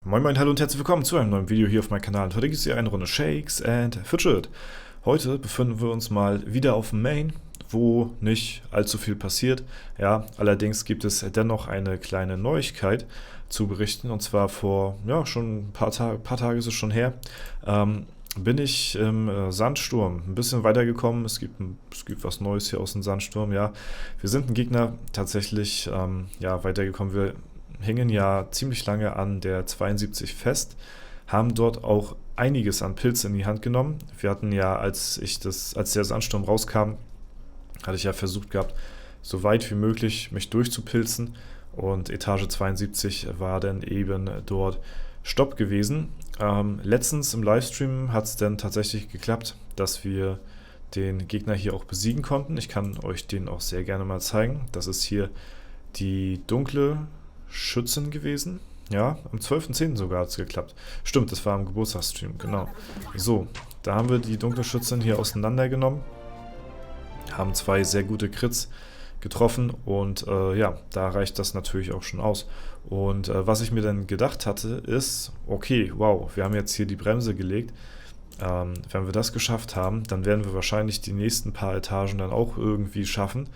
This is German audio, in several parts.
Moin Moin, hallo und herzlich willkommen zu einem neuen Video hier auf meinem Kanal. Und heute gibt es hier eine Runde Shakes and Fidget. Heute befinden wir uns mal wieder auf dem Main, wo nicht allzu viel passiert. Ja, allerdings gibt es dennoch eine kleine Neuigkeit zu berichten. Und zwar vor, ja, schon ein paar Tage ist es schon her, bin ich im Sandsturm ein bisschen weitergekommen. Es gibt was Neues hier aus dem Sandsturm, ja. Wir sind ein Gegner tatsächlich ja, weitergekommen. Wir hingen ja ziemlich lange an der 72 fest, haben dort auch einiges an Pilze in die Hand genommen. Wir hatten ja, als der Sandsturm rauskam, hatte ich ja versucht gehabt, so weit wie möglich mich durchzupilzen, und Etage 72 war dann eben dort Stopp gewesen. Letztens im Livestream hat es dann tatsächlich geklappt, dass wir den Gegner hier auch besiegen konnten. Ich kann euch den auch sehr gerne mal zeigen. Das ist hier die dunkle Schützin gewesen. Ja, am 12.10. sogar hat es geklappt. Stimmt, das war am Geburtstagsstream, genau. So, da haben wir die dunkle Schützin hier auseinandergenommen. Haben zwei sehr gute Crits getroffen und ja, da reicht das natürlich auch schon aus. Und was ich mir dann gedacht hatte, ist, okay, wow, wir haben jetzt hier die Bremse gelegt. Wenn wir das geschafft haben, dann werden wir wahrscheinlich die nächsten paar Etagen dann auch irgendwie schaffen.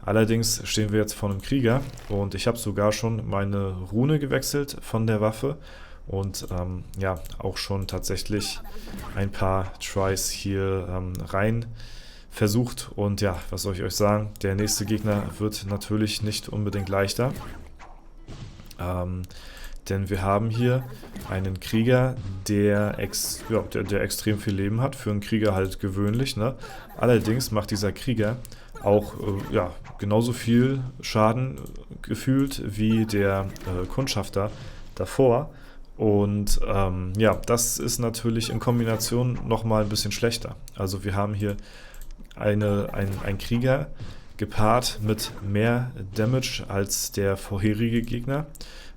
Allerdings stehen wir jetzt vor einem Krieger und ich habe sogar schon meine Rune gewechselt von der Waffe und ja, auch schon tatsächlich ein paar Tries hier rein versucht. Und ja, was soll ich euch sagen, der nächste Gegner wird natürlich nicht unbedingt leichter, denn wir haben hier einen Krieger, der extrem viel Leben hat, für einen Krieger halt gewöhnlich, ne? Allerdings macht dieser Krieger auch ja, genauso viel Schaden gefühlt wie der Kundschafter davor. Und ja, das ist natürlich in Kombination nochmal ein bisschen schlechter. Also wir haben hier ein Krieger gepaart mit mehr Damage als der vorherige Gegner,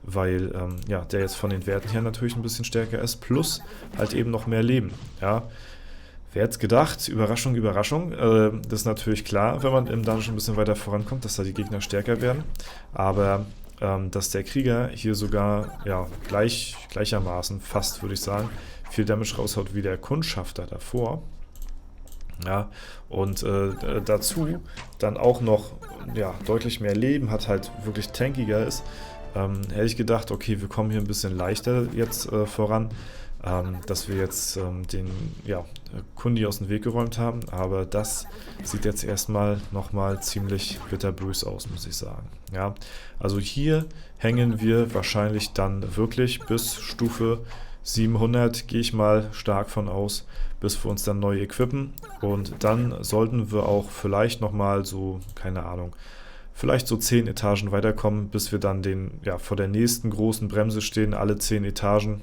weil ja, der jetzt von den Werten her natürlich ein bisschen stärker ist, plus halt eben noch mehr Leben. Ja. Wer hätte es gedacht? Überraschung, Überraschung. Das ist natürlich klar, wenn man im Dungeon ein bisschen weiter vorankommt, dass da die Gegner stärker werden. Aber dass der Krieger hier sogar ja, gleichermaßen, fast würde ich sagen, viel Damage raushaut wie der Kundschafter davor. Ja, und dazu dann auch noch ja, deutlich mehr Leben hat, halt wirklich tankiger ist, hätte ich gedacht, okay, wir kommen hier ein bisschen leichter jetzt voran. Dass wir jetzt den ja, Kundi aus dem Weg geräumt haben, aber das sieht jetzt erstmal nochmal ziemlich bitterbös aus, muss ich sagen. Ja, also hier hängen wir wahrscheinlich dann wirklich bis Stufe 700, gehe ich mal stark von aus, bis wir uns dann neu equippen, und dann sollten wir auch vielleicht nochmal so, keine Ahnung, vielleicht so 10 Etagen weiterkommen, bis wir dann ja, vor der nächsten großen Bremse stehen, alle 10 Etagen.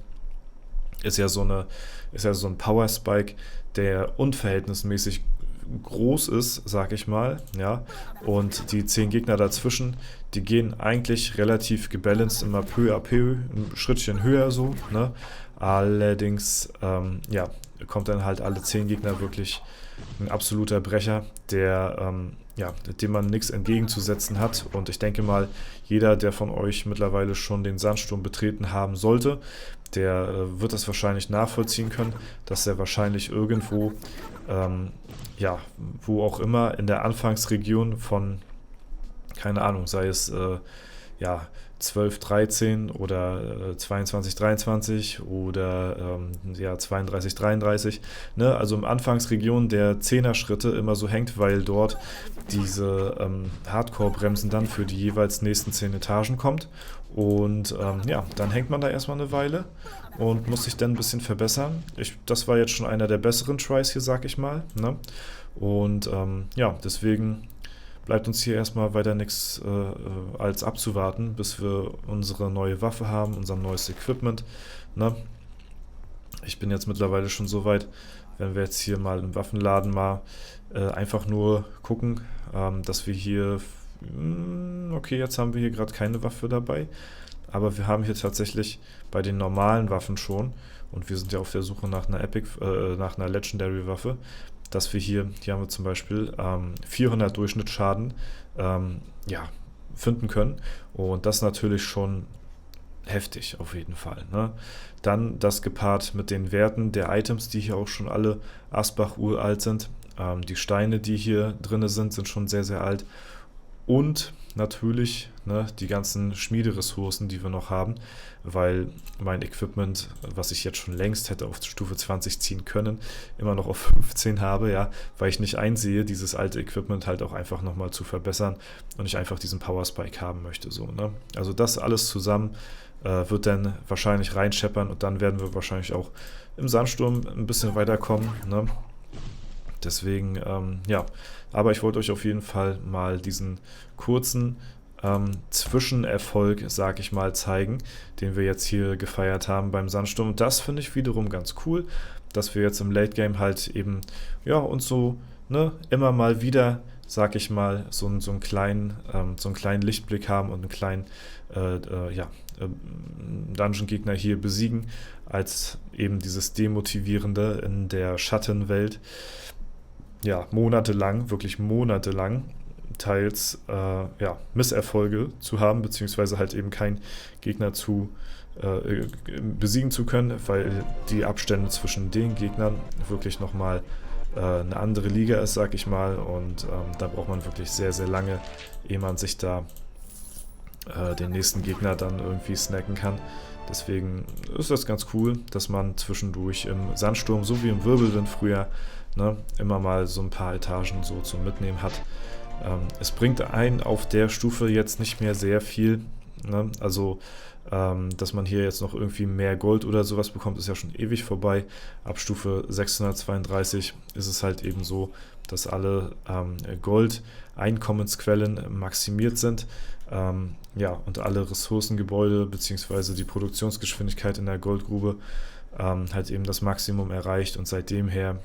Ist ja so ein Power Spike, der unverhältnismäßig groß ist, sag ich mal, ja, und die 10 Gegner dazwischen, die gehen eigentlich relativ gebalanced immer peu à peu, ein Schrittchen höher so, ne, allerdings, ja, kommt dann halt alle 10 Gegner wirklich ein absoluter Brecher, der, ja, dem man nichts entgegenzusetzen hat, und ich denke mal, jeder, der von euch mittlerweile schon den Sandsturm betreten haben sollte, der wird das wahrscheinlich nachvollziehen können, dass er wahrscheinlich irgendwo, ja, wo auch immer in der Anfangsregion von, keine Ahnung, sei es, ja, 12, 13 oder 22, 23 oder ja, 32, 33, ne? Also in Anfangsregion der 10er-Schritte immer so hängt, weil dort diese Hardcore-Bremsen dann für die jeweils nächsten 10 Etagen kommt. Und ja, dann hängt man da erstmal eine Weile und muss sich dann ein bisschen verbessern. Das war jetzt schon einer der besseren Tries hier, sag ich mal, ne? Und ja, deswegen bleibt uns hier erstmal weiter nichts als abzuwarten, bis wir unsere neue Waffe haben, unser neues Equipment, ne? Ich bin jetzt mittlerweile schon so weit, wenn wir jetzt hier mal im Waffenladen mal einfach nur gucken, dass wir hier, okay, jetzt haben wir hier gerade keine Waffe dabei, aber wir haben hier tatsächlich bei den normalen Waffen schon, und wir sind ja auf der Suche nach einer nach einer Legendary Waffe, dass wir hier haben wir zum Beispiel 400 Durchschnittsschaden ja, finden können. Und das ist natürlich schon heftig auf jeden Fall. Ne? Dann das gepaart mit den Werten der Items, die hier auch schon alle Asbach uralt sind. Die Steine, die hier drin sind schon sehr, sehr alt. Und natürlich die ganzen Schmiederessourcen, die wir noch haben, weil mein Equipment, was ich jetzt schon längst hätte auf Stufe 20 ziehen können, immer noch auf 15 habe, ja, weil ich nicht einsehe, dieses alte Equipment halt auch einfach nochmal zu verbessern und ich einfach diesen Power Spike haben möchte. So, ne? Also das alles zusammen wird dann wahrscheinlich reinscheppern und dann werden wir wahrscheinlich auch im Sandsturm ein bisschen weiterkommen. Ne? Deswegen, ja, aber ich wollte euch auf jeden Fall mal diesen kurzen Zwischenerfolg, sag ich mal, zeigen, den wir jetzt hier gefeiert haben beim Sandsturm. Und das finde ich wiederum ganz cool, dass wir jetzt im Late Game halt eben, ja, uns so immer mal wieder, sag ich mal, so einen kleinen Lichtblick haben und einen kleinen Dungeon-Gegner hier besiegen, als eben dieses Demotivierende in der Schattenwelt. Ja, monatelang, wirklich monatelang, teils Misserfolge zu haben, beziehungsweise halt eben keinen Gegner zu besiegen zu können, weil die Abstände zwischen den Gegnern wirklich nochmal eine andere Liga ist, sag ich mal, und da braucht man wirklich sehr, sehr lange, ehe man sich da den nächsten Gegner dann irgendwie snacken kann. Deswegen ist das ganz cool, dass man zwischendurch im Sandsturm, so wie im Wirbelwind früher, immer mal so ein paar Etagen so zum Mitnehmen hat. Es bringt einen auf der Stufe jetzt nicht mehr sehr viel. Ne? Also, dass man hier jetzt noch irgendwie mehr Gold oder sowas bekommt, ist ja schon ewig vorbei. Ab Stufe 632 ist es halt eben so, dass alle Gold-Einkommensquellen maximiert sind. Und alle Ressourcengebäude bzw. die Produktionsgeschwindigkeit in der Goldgrube halt eben das Maximum erreicht und seitdem her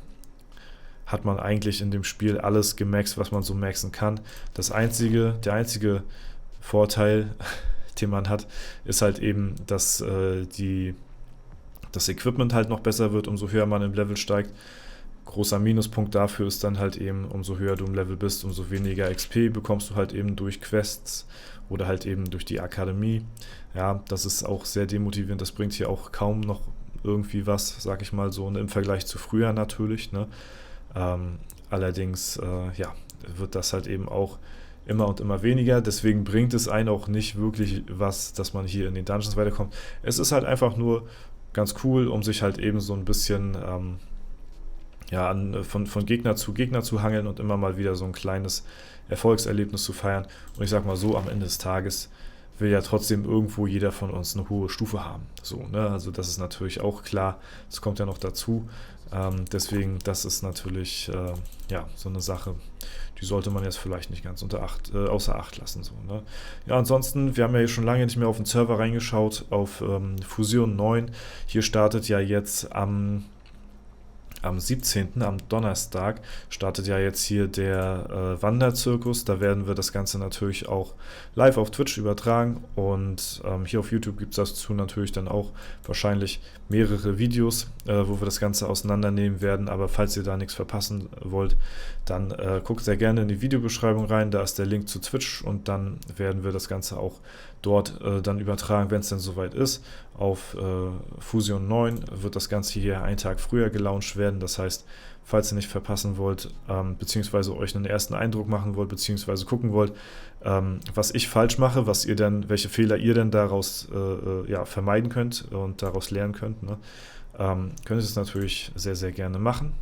hat man eigentlich in dem Spiel alles gemaxt, was man so maxen kann. Der einzige Vorteil, den man hat, ist halt eben, dass das Equipment halt noch besser wird, umso höher man im Level steigt. Großer Minuspunkt dafür ist dann halt eben, umso höher du im Level bist, umso weniger XP bekommst du halt eben durch Quests oder halt eben durch die Akademie. Ja, das ist auch sehr demotivierend, das bringt hier auch kaum noch irgendwie was, sag ich mal so, im Vergleich zu früher natürlich, ne? Allerdings wird das halt eben auch immer und immer weniger, deswegen bringt es einen auch nicht wirklich was, dass man hier in den Dungeons weiterkommt. Es ist halt einfach nur ganz cool, um sich halt eben so ein bisschen von Gegner zu hangeln und immer mal wieder so ein kleines Erfolgserlebnis zu feiern. Und ich sag mal so, am Ende des Tages will ja trotzdem irgendwo jeder von uns eine hohe Stufe haben. So, ne? Also das ist natürlich auch klar, das kommt ja noch dazu. Deswegen, das ist natürlich so eine Sache, die sollte man jetzt vielleicht nicht ganz außer Acht lassen. So, ne? Ja, ansonsten, wir haben ja schon lange nicht mehr auf den Server reingeschaut, auf Fusion 9. Hier startet ja jetzt am 17., am Donnerstag, startet ja jetzt hier der Wanderzirkus. Da werden wir das Ganze natürlich auch live auf Twitch übertragen und hier auf YouTube gibt es dazu natürlich dann auch wahrscheinlich mehrere Videos, wo wir das Ganze auseinandernehmen werden. Aber falls ihr da nichts verpassen wollt, dann guckt sehr gerne in die Videobeschreibung rein. Da ist der Link zu Twitch und dann werden wir das Ganze auch dort dann übertragen, wenn es denn soweit ist. Auf Fusion 9 wird das Ganze hier einen Tag früher gelauncht werden. Das heißt, falls ihr nicht verpassen wollt, beziehungsweise euch einen ersten Eindruck machen wollt, beziehungsweise gucken wollt, was ich falsch mache, welche Fehler ihr denn daraus vermeiden könnt und daraus lernen könnt, ne? Könnt ihr es natürlich sehr, sehr gerne machen.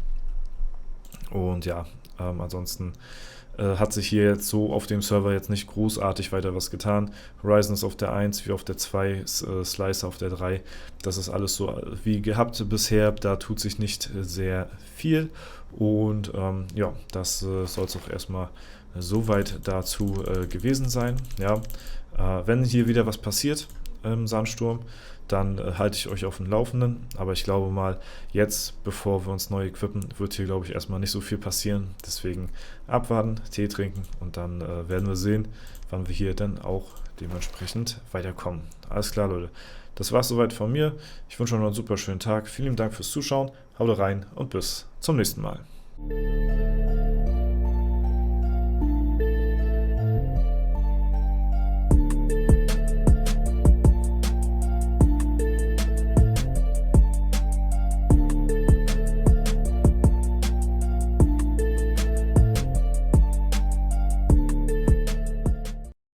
Und ja, ansonsten hat sich hier jetzt so auf dem Server jetzt nicht großartig weiter was getan. Horizon ist auf der 1, wie auf der 2, Slicer auf der 3. Das ist alles so wie gehabt bisher. Da tut sich nicht sehr viel. Und das soll es auch erstmal soweit dazu gewesen sein. Ja, wenn hier wieder was passiert im Sandsturm, dann halte ich euch auf dem Laufenden. Aber ich glaube mal, jetzt, bevor wir uns neu equippen, wird hier, glaube ich, erstmal nicht so viel passieren. Deswegen abwarten, Tee trinken und dann werden wir sehen, wann wir hier dann auch dementsprechend weiterkommen. Alles klar, Leute. Das war's soweit von mir. Ich wünsche euch noch einen super schönen Tag. Vielen Dank fürs Zuschauen. Haut rein und bis zum nächsten Mal.